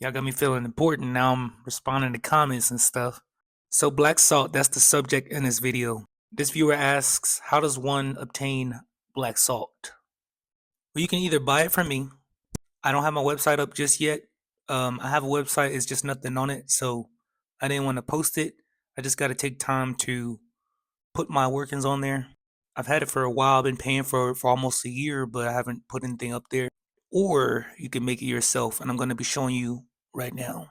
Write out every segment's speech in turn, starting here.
Y'all got me feeling important. Now I'm responding to comments and stuff. So black salt, that's the subject in this video. This viewer asks, how does one obtain black salt? Well, you can either buy it from me. I don't have my website up just yet. I have a website, it's just nothing on it, so I didn't want to post it. I just got to take time to put my workings on there. I've had it for a while, I've been paying for it for almost a year, but I haven't put anything up there. Or you can make it yourself, and I'm going to be showing you right now.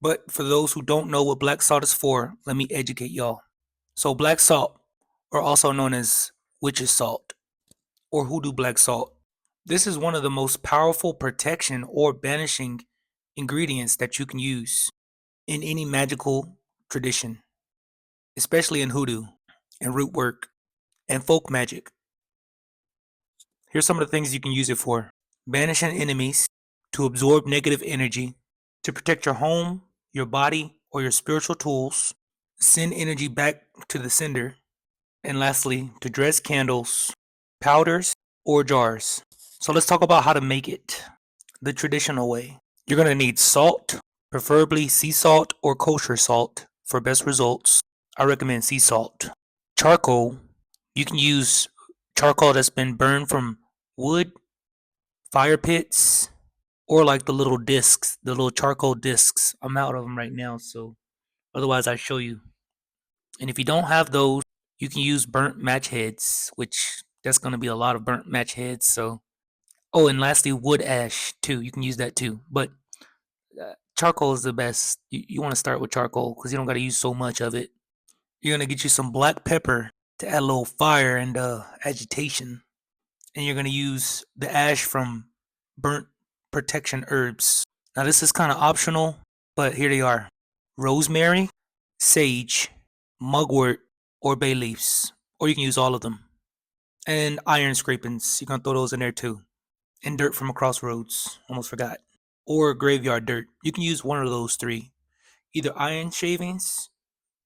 But for those who don't know what black salt is for, let me educate y'all. So black salt, or also known as witch's salt, or hoodoo black salt, this is one of the most powerful protection or banishing ingredients that you can use in any magical tradition, especially in hoodoo and root work and folk magic. Here's some of the things you can use it for: banishing enemies, to absorb negative energy, to protect your home, your body, or your spiritual tools, send energy back to the sender, and lastly, to dress candles, powders, or jars. So let's talk about how to make it the traditional way. You're going to need salt, preferably sea salt or kosher salt for best results. I recommend sea salt. Charcoal, you can use charcoal that's been burned from wood, fire pits, or like the little discs, the little charcoal discs. I'm out of them right now, so otherwise I show you. And if you don't have those, you can use burnt match heads, which that's going to be a lot of burnt match heads. So, oh, and lastly, wood ash too. You can use that too, but charcoal is the best. You want to start with charcoal because you don't got to use so much of it. You're gonna get you some black pepper to add a little fire and agitation, and you're gonna use the ash from burnt protection herbs. Now this is kind of optional, but here they are: rosemary, sage, mugwort, or bay leaves, or you can use all of them. And iron scrapings, you can throw those in there too. And dirt from a crossroads, almost forgot. Or graveyard dirt. You can use one of those three: either iron shavings,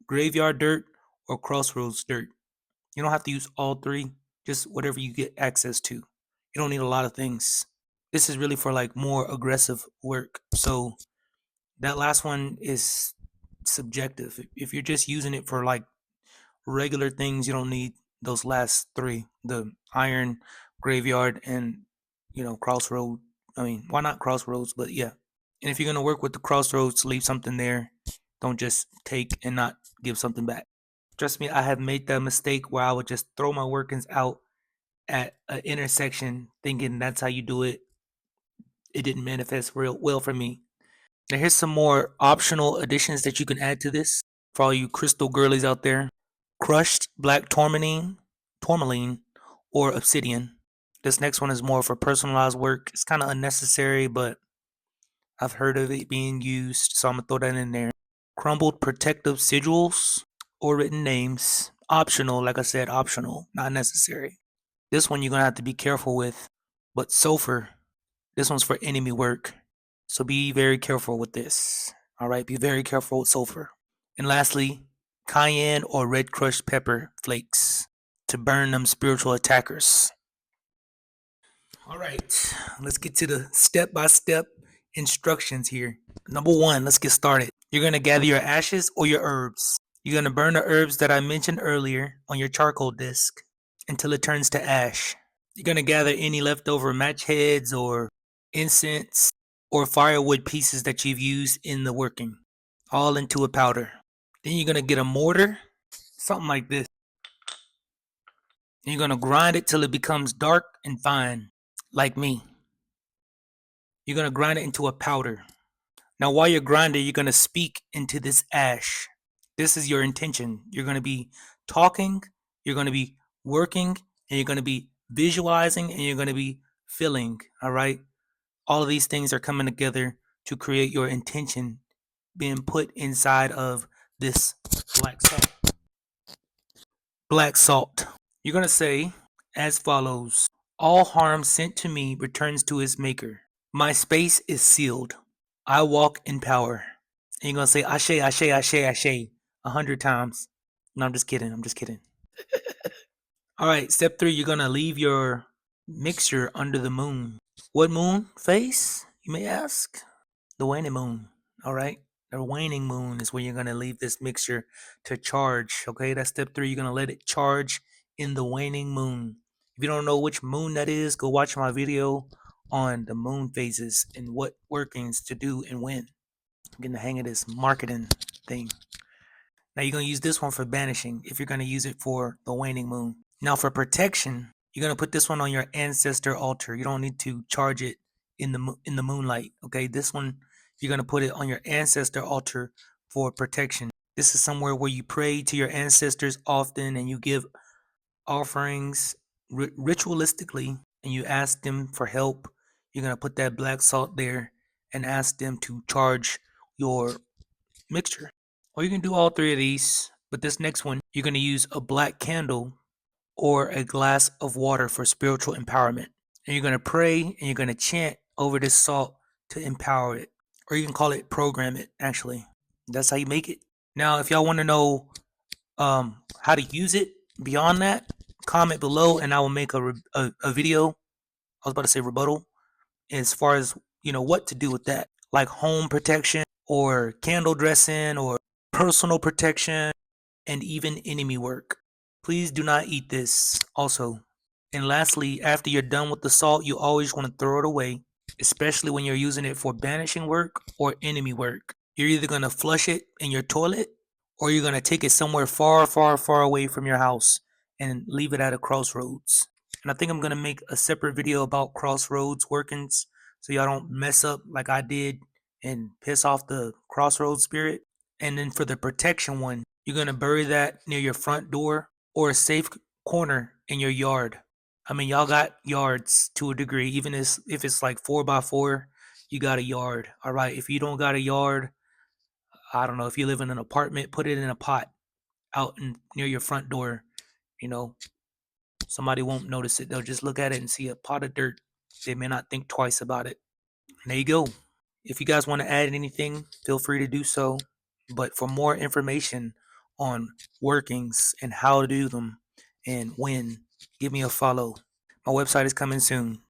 graveyard dirt, or crossroads dirt. You don't have to use all three, just whatever you get access to. You don't need a lot of things. This is really for like more aggressive work. So that last one is subjective. If you're just using it for like regular things, you don't need those last three: the iron, graveyard, and crossroad. I mean, why not crossroads? But yeah. And if you're gonna work with the crossroads, leave something there. Don't just take and not give something back. Trust me, I have made that mistake where I would just throw my workings out at an intersection thinking that's how you do it. It didn't manifest real well for me. Now here's some more optional additions that you can add to this for all you crystal girlies out there. Crushed black tourmaline, or obsidian. This next one is more for personalized work. It's kind of unnecessary, but I've heard of it being used, so I'm gonna throw that in there. Crumbled protective sigils or written names. Optional, like I said, optional, not necessary. This one you're gonna have to be careful with. But sulfur, this one's for enemy work. So be very careful with this. Alright, be very careful with sulfur. And lastly, cayenne or red crushed pepper flakes to burn them spiritual attackers. Alright, let's get to the step-by-step instructions here. Number one, let's get started. You're gonna gather your ashes or your herbs. You're gonna burn the herbs that I mentioned earlier on your charcoal disc until it turns to ash. You're gonna gather any leftover match heads or incense or firewood pieces that you've used in the working, all into a powder. Then you're gonna get a mortar, something like this. And you're gonna grind it till it becomes dark and fine, like me. You're gonna grind it into a powder. Now while you're grinding, you're gonna speak into this ash. This is your intention. You're gonna be talking, you're gonna be working, and you're gonna be visualizing, and you're gonna be feeling. All right. All of these things are coming together to create your intention being put inside of this black salt. Black salt. You're gonna say as follows: all harm sent to me returns to its maker. My space is sealed. I walk in power. And you're gonna say ashe, ashe, ashe, ashe 100 times. No, I'm just kidding. I'm just kidding. All right, step 3, you're gonna leave your mixture under the moon. What moon phase, you may ask? the waning moon. All right. The waning moon is where you're going to leave this mixture to charge. Okay. That's step 3. You're going to let it charge in the waning moon. If you don't know which moon that is, go watch my video on the moon phases and what workings to do and when. I'm getting the hang of this marketing thing. Now you're going to use this one for banishing if you're going to use it for the waning moon. Now for protection, you're going to put this one on your ancestor altar. You don't need to charge it in the moonlight. Okay, this one you're going to put it on your ancestor altar for protection. This is somewhere where you pray to your ancestors often and you give offerings ritualistically and you ask them for help. You're going to put that black salt there and ask them to charge your mixture. Or you can do all 3 of these, but this next one, you're going to use a black candle or a glass of water for spiritual empowerment. And you're going to pray and you're going to chant over this salt to empower it. Or you can call it program it, actually. That's how you make it. Now, if y'all want to know how to use it beyond that, comment below and I will make a video. I was about to say rebuttal as far as, what to do with that. Like home protection or candle dressing or personal protection and even enemy work. Please do not eat this also. And lastly, after you're done with the salt, you always want to throw it away, especially when you're using it for banishing work or enemy work. You're either going to flush it in your toilet or you're going to take it somewhere far, far, far away from your house and leave it at a crossroads. And I think I'm going to make a separate video about crossroads workings so y'all don't mess up like I did and piss off the crossroads spirit. And then for the protection one, you're going to bury that near your front door or a safe corner in your yard. I mean, y'all got yards to a degree, even if it's like 4x4, you got a yard. All right. If you don't got a yard, I don't know. If you live in an apartment, put it in a pot out near your front door. Somebody won't notice it. They'll just look at it and see a pot of dirt. They may not think twice about it. And there you go. If you guys want to add anything, feel free to do so. But for more information on workings and how to do them and when, give me a follow. My website is coming soon.